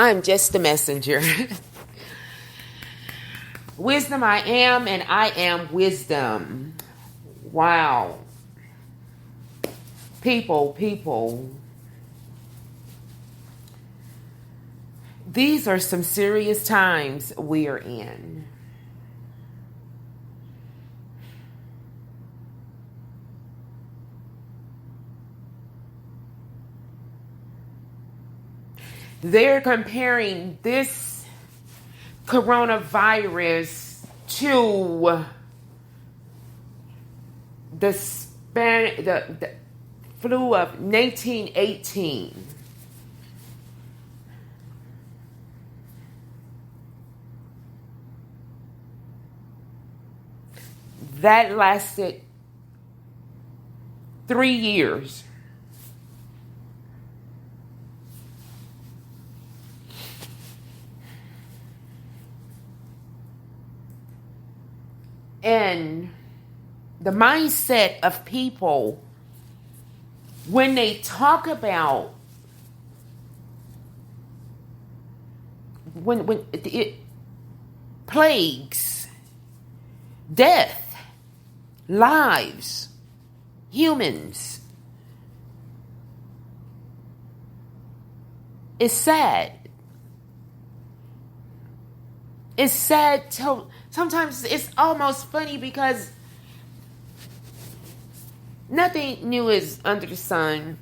I'm just the messenger. Wisdom I am, and I am wisdom. Wow. People. These are some serious times we are in. They're comparing this coronavirus to the flu of 1918. That lasted 3 years. And the mindset of people when they talk about when it plagues, death, lives, humans, it's sad. It's sad. Sometimes it's almost funny because nothing new is under the sun.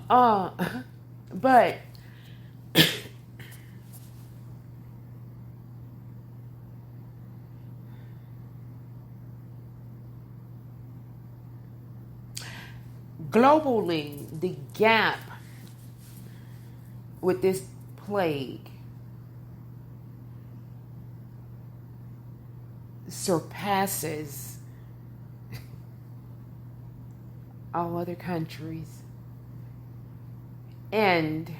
But globally, the gap with this plague surpasses all other countries. And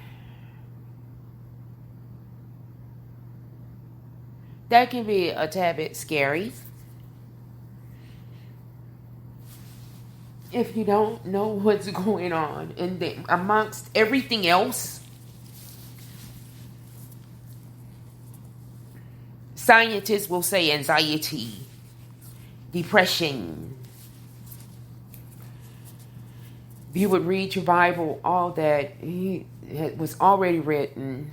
that can be a tad bit scary if you don't know what's going on. And then amongst everything else, scientists will say anxiety, depression. If you would read your Bible, all that was already written: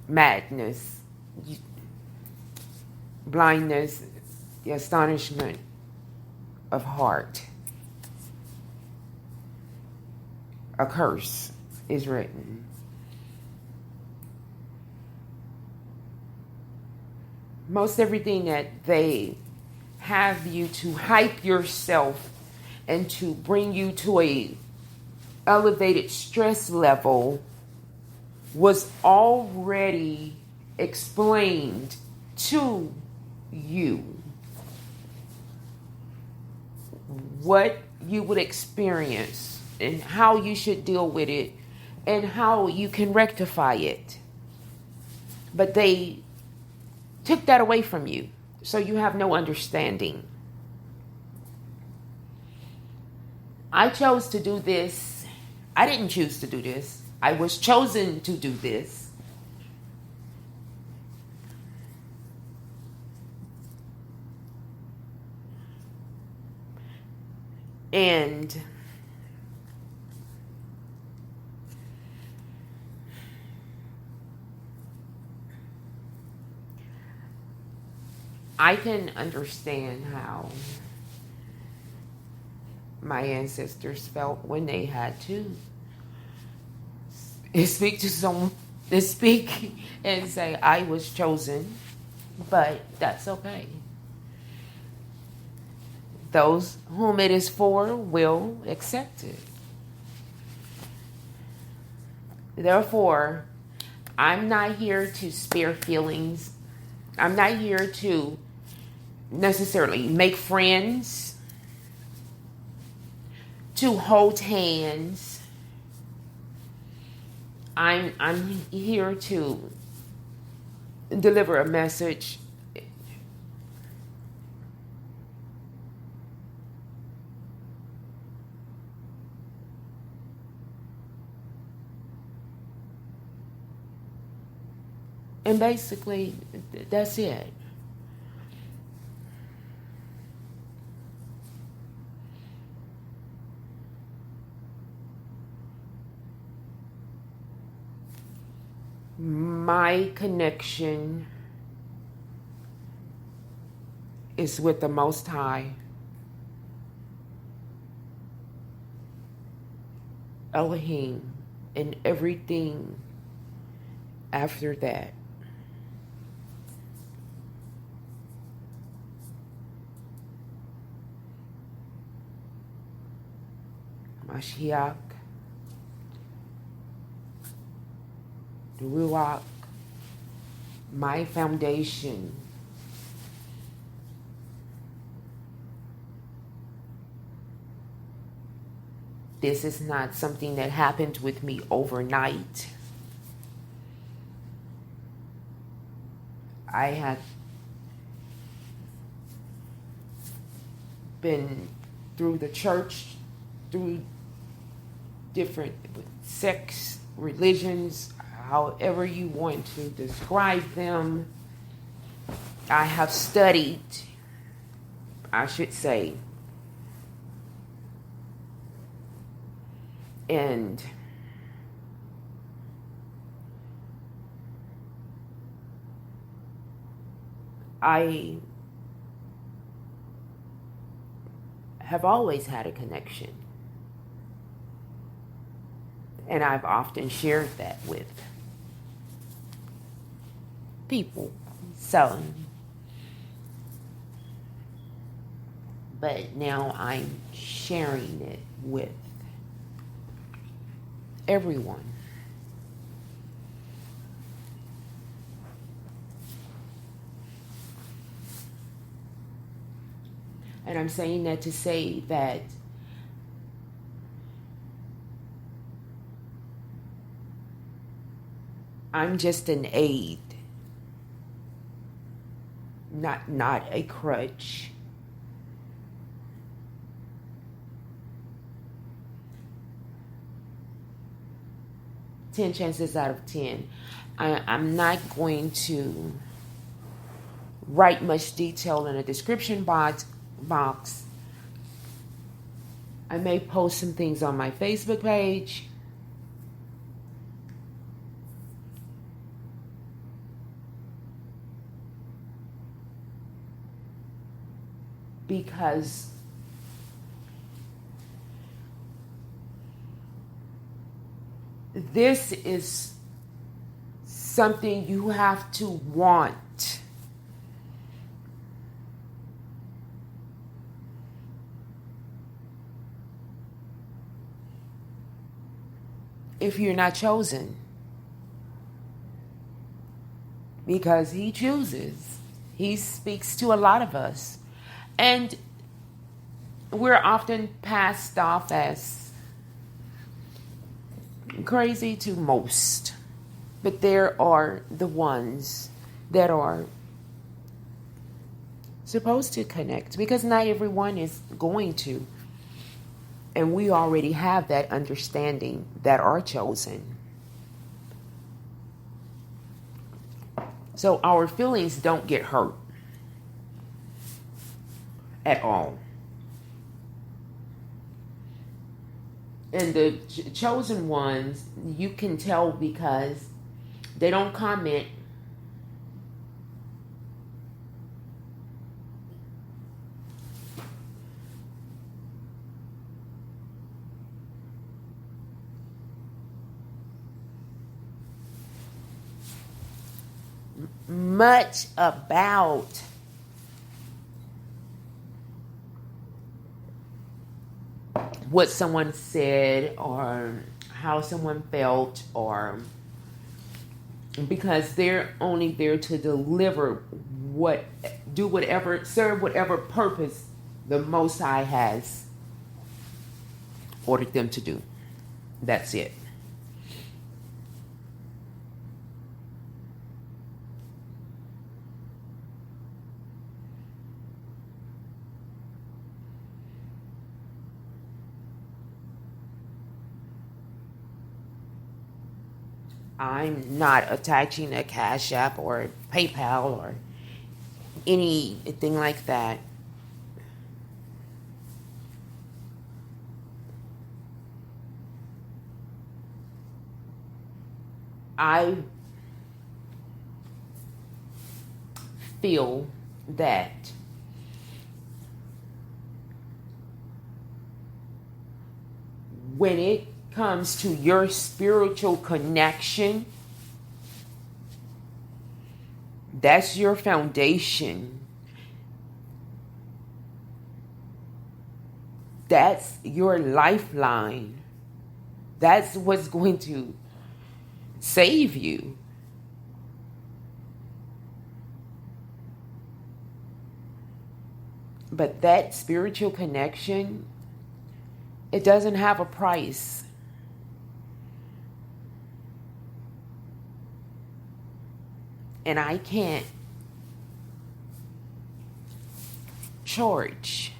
madness, blindness, the astonishment of heart. A curse is written. Most everything that they have you to hype yourself and to bring you to a elevated stress level was already explained to you. What you would experience and how you should deal with it and how you can rectify it. But they took that away from you, so you have no understanding. I chose to do this. I didn't choose to do this. I was chosen to do this. And I can understand how my ancestors felt when they had to speak to someone, speak and say, I was chosen, but that's okay. Those whom it is for will accept it. Therefore, I'm not here to spare feelings. I'm not here to necessarily make friends, to hold hands. I'm here to deliver a message. And basically, that's it. My connection is with the Most High, Elohim, and everything after that. Mashiach, the Ruach, my foundation. This is not something that happened with me overnight. I had been through the church, through different sects, religions, however you want to describe them. I have studied, I should say, and I have always had a connection. And I've often shared that with people. So, but now I'm sharing it with everyone. And I'm saying that to say that I'm just an aid, not a crutch. Ten chances out of 10. I'm not going to write much detail in a description box. I may post some things on my Facebook page. Because this is something you have to want. If you're not chosen. Because he chooses. He speaks to a lot of us. And we're often passed off as crazy to most. But there are the ones that are supposed to connect. Because not everyone is going to. And we already have that understanding that are chosen. So our feelings don't get hurt at all. And the chosen ones, you can tell because they don't comment. Much about what someone said or how someone felt, or because they're only there to deliver serve whatever purpose the Most High has ordered them to do. That's it. I'm not attaching a Cash App or PayPal or anything like that. I feel that when it comes to your spiritual connection, that's your foundation. That's your lifeline. That's what's going to save you. But that spiritual connection, it doesn't have a price. And I can't charge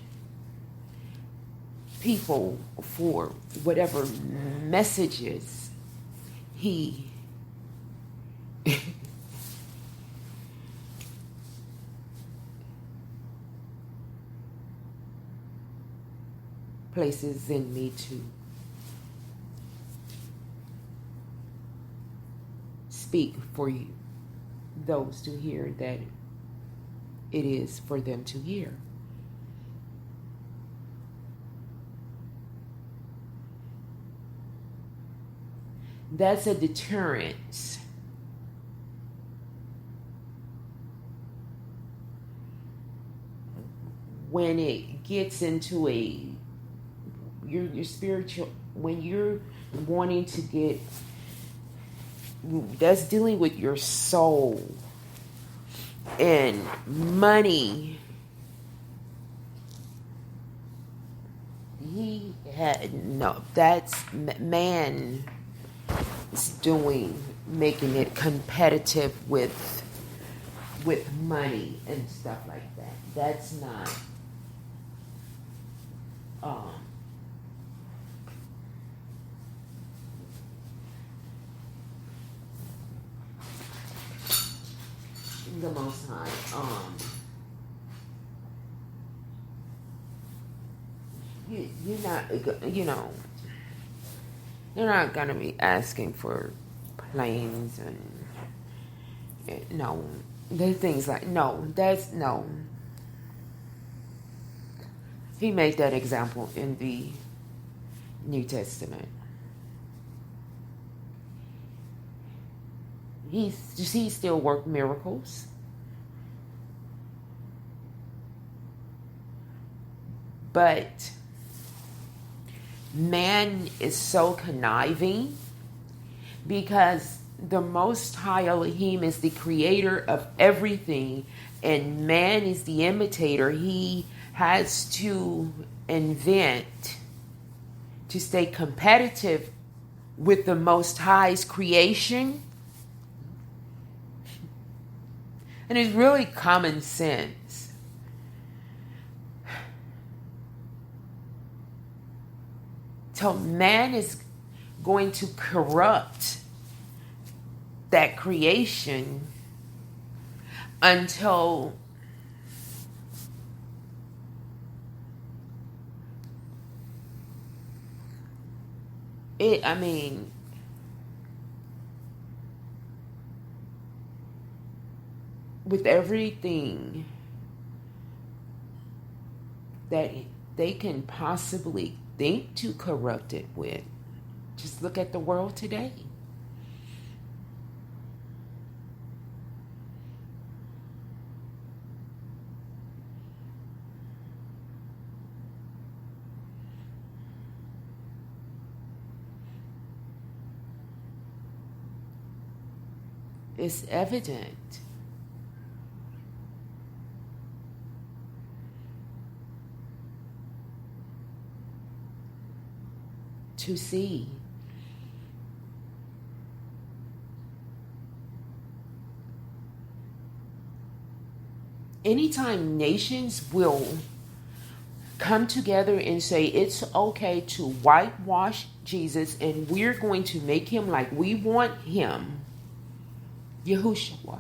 people for whatever messages he places in me to speak for you, those to hear that it is for them to hear. That's a deterrence. When it gets into your spiritual, when you're wanting to get, that's dealing with your soul and money. He had no, that's man is doing, making it competitive with money and stuff like that. That's not the Most High. You're not, you're not gonna be asking for planes and no, there's things like no. That's no. He made that example in the New Testament. He still worked miracles. But man is so conniving because the Most High Elohim is the creator of everything and man is the imitator. He has to invent to stay competitive with the Most High's creation. And it's really common sense. So man is going to corrupt that creation until with everything that they can possibly think to corrupt it with, just look at the world today. It's evident. To see. Anytime nations will come together and say it's okay to whitewash Jesus and we're going to make him like we want him, Yahushua,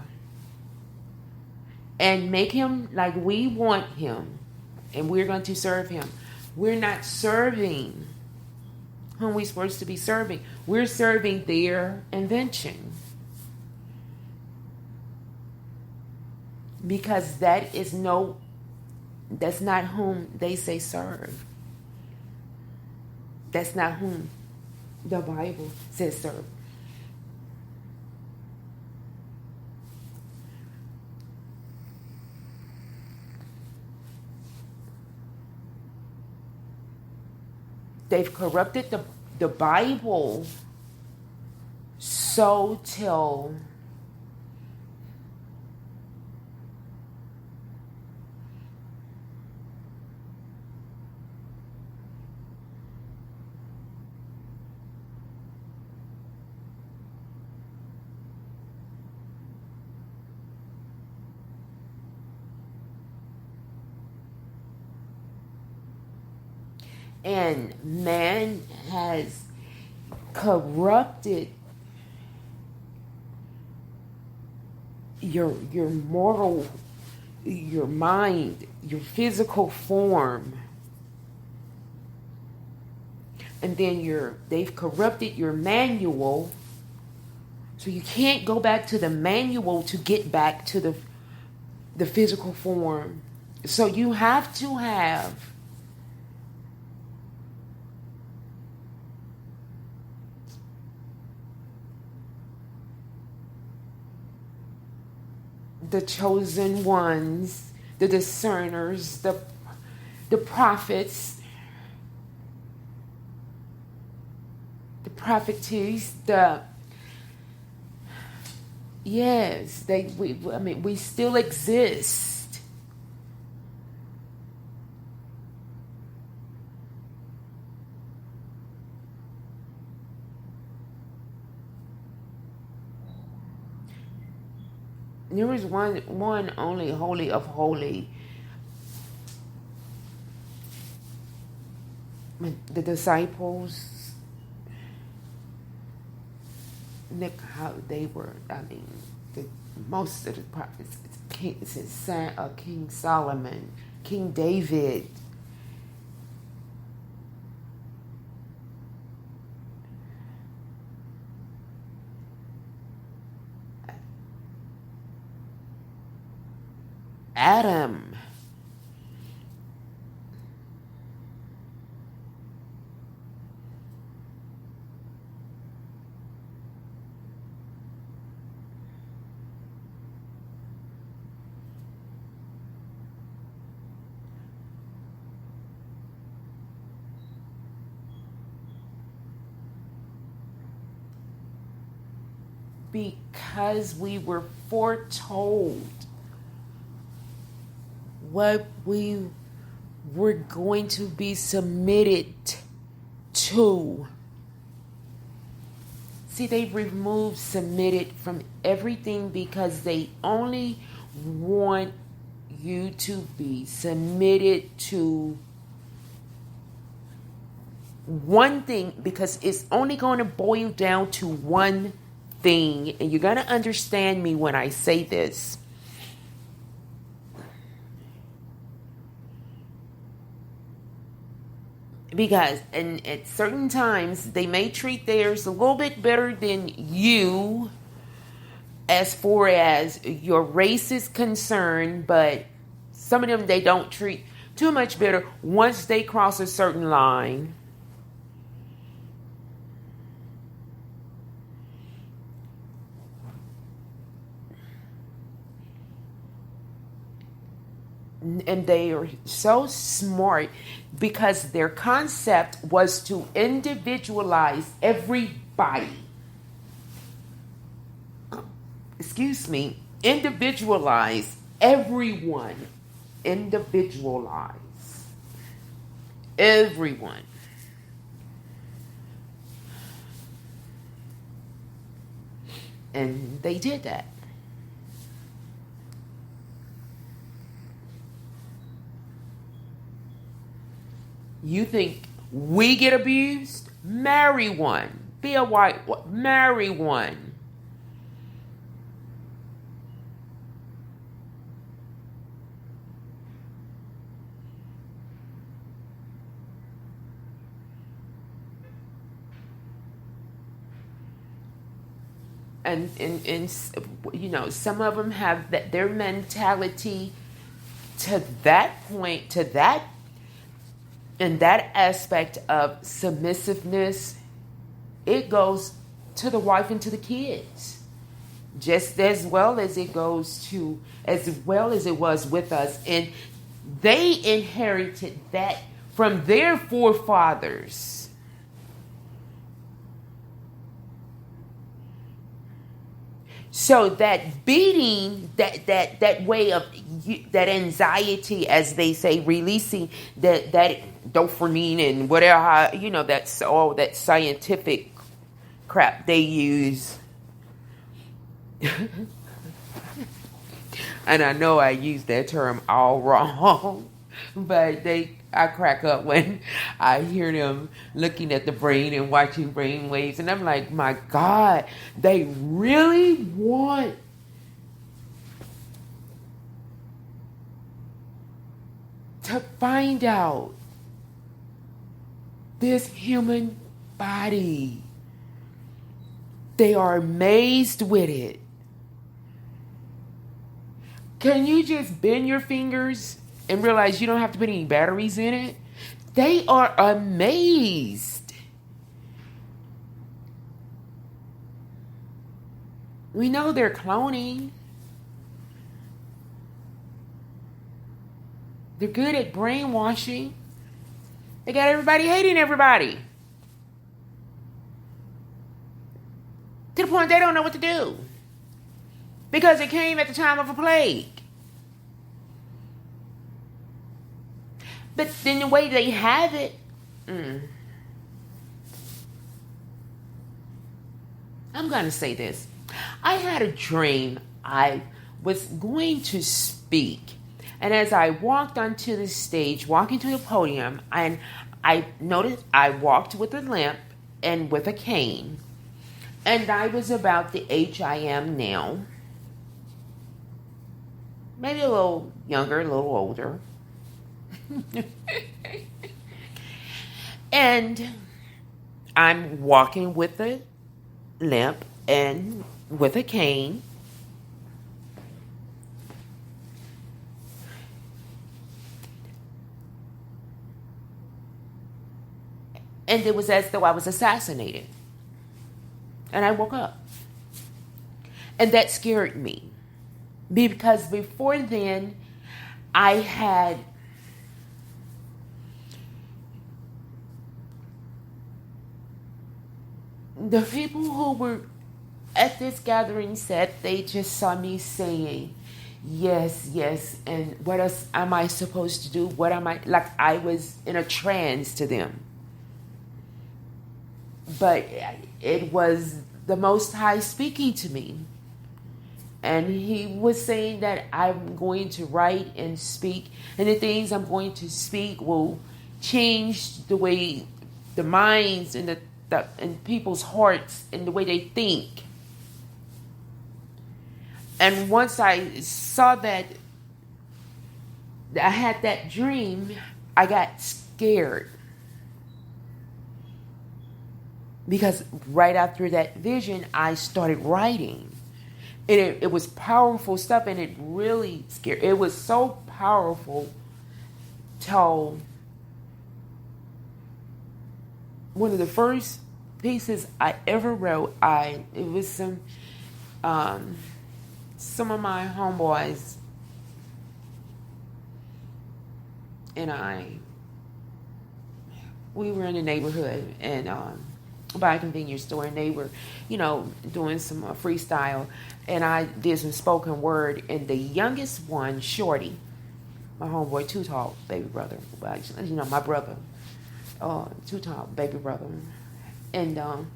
and make him like we want him, and we're going to serve him. We're not serving whom we're supposed to be serving. We're serving their invention. Because that's not whom they say serve. That's not whom the Bible says serve. They've corrupted the Bible so till and man has corrupted your moral, your mind, your physical form, and then they've corrupted your manual, so you can't go back to the manual to get back to the physical form. So you have to have the chosen ones, the discerners, the prophets, the prophetess, we still exist. There is one only holy of holy. The disciples, look how they were. Most of the prophets, King Solomon, King David, Adam, because we were foretold what we were going to be submitted to. See, they removed submitted from everything because they only want you to be submitted to one thing, because it's only going to boil down to one thing. And you're going to understand me when I say this. Because and at certain times they may treat theirs a little bit better than you as far as your race is concerned, but some of them they don't treat too much better once they cross a certain line. And they are so smart because their concept was to individualize everybody. Individualize everyone. Individualize everyone. And they did that. You think we get abused? Marry one. Be a white one. Marry one. And you know, some of them have that, their mentality to that point, to that, in that aspect of submissiveness, it goes to the wife and to the kids, just as well as it goes to, as well as it was with us. And they inherited that from their forefathers. So that beating, that way of that anxiety, as they say, releasing that dopamine and whatever, you know, that's all that scientific crap they use. And I know I use that term all wrong, but I crack up when I hear them looking at the brain and watching brain waves, and I'm like, my God, they really want to find out this human body. They are amazed with it. Can you just bend your fingers and realize you don't have to put any batteries in it? They are amazed. We know they're cloning. They're good at brainwashing. They got everybody hating everybody. To the point they don't know what to do. Because it came at the time of a plague. But then the way they have it, I'm going to say this. I had a dream. I was going to speak. And as I walked onto the stage, walking to the podium, and I noticed I walked with a limp and with a cane. And I was about the age I am now. Maybe a little younger, a little older. And I'm walking with a limp and with a cane. And it was as though I was assassinated. And I woke up. And that scared me. Because before then, I had the people who were at this gathering said they just saw me saying, yes, yes, and what else am I supposed to do? What am I, like I was in a trance to them. But it was the Most High speaking to me. And he was saying that I'm going to write and speak, and the things I'm going to speak will change the way the minds and and people's hearts and the way they think. And once I saw that, I had that dream, I got scared. Because right after that vision, I started writing. And it was powerful stuff, and it really scared. It was so powerful till one of the first pieces I ever wrote, it was some of my homeboys and we were in the neighborhood and by a convenience store, and they were, doing some freestyle, and I did some spoken word, and the youngest one, Shorty, my homeboy, Too Tall, baby brother, my brother, Too Tall, baby brother, and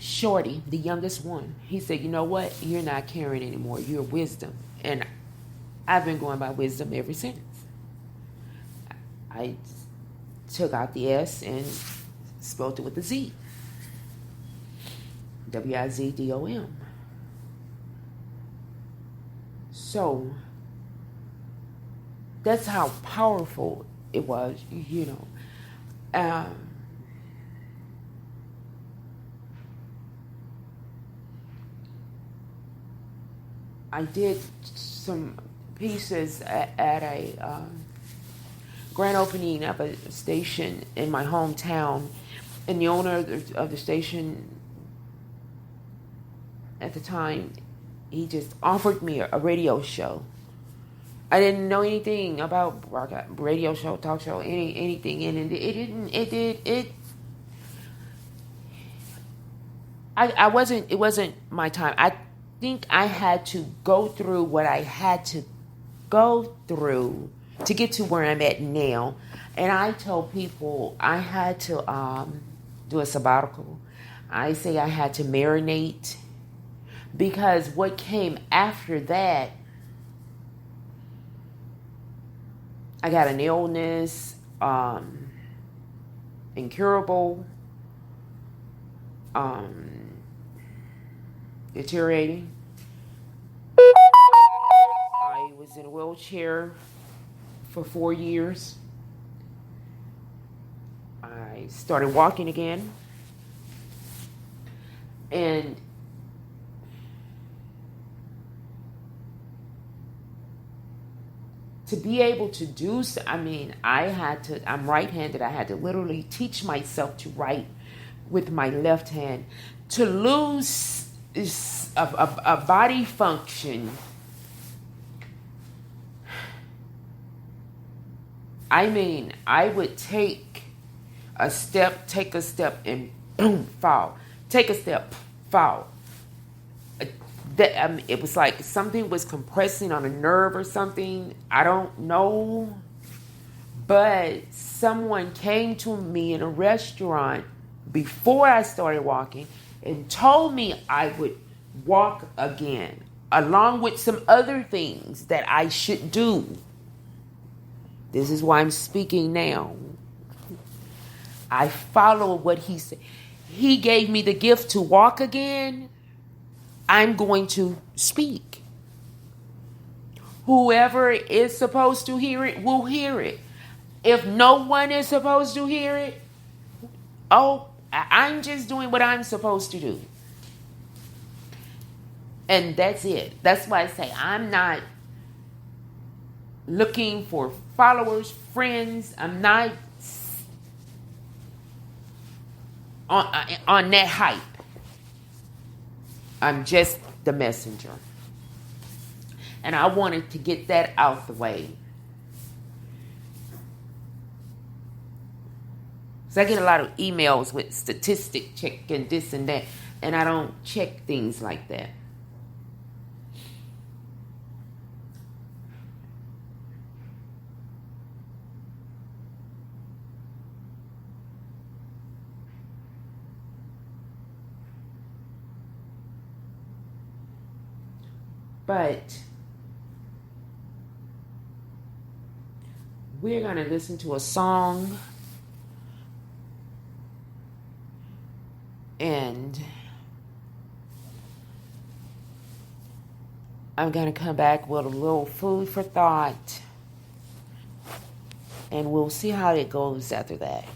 Shorty, the youngest one, he said, you know what, you're not Karen anymore, you're Wisdom, and I've been going by Wisdom ever since. I took out the S and spelled it with a Z. Wizdom. So that's how powerful it was, you know. I did some pieces at a grand opening of a station in my hometown, and the owner of the station at the time, he just offered me a radio show. I didn't know anything about radio show, talk show, anything, and it wasn't my time. I think I had to go through what I had to go through to get to where I'm at now. And I told people I had to do a sabbatical. I say I had to marinate, because what came after that, I got an illness, incurable, deteriorating. I was in a wheelchair for 4 years. I started walking again. And to be able to do so, I'm right-handed. I had to literally teach myself to write with my left hand. To lose a body function, I would take a step, and boom, fall. Take a step, fall. It was like something was compressing on a nerve or something. I don't know. But someone came to me in a restaurant before I started walking and told me I would walk again, along with some other things that I should do. This is why I'm speaking now. I follow what he said. He gave me the gift to walk again. I'm going to speak. Whoever is supposed to hear it will hear it. If no one is supposed to hear it, I'm just doing what I'm supposed to do. And that's it. That's why I say I'm not looking for followers, friends. I'm not on that hype. I'm just the messenger. And I wanted to get that out the way. So I get a lot of emails with statistic check and this and that. And I don't check things like that. But we're going to listen to a song, and I'm going to come back with a little food for thought, and we'll see how it goes after that.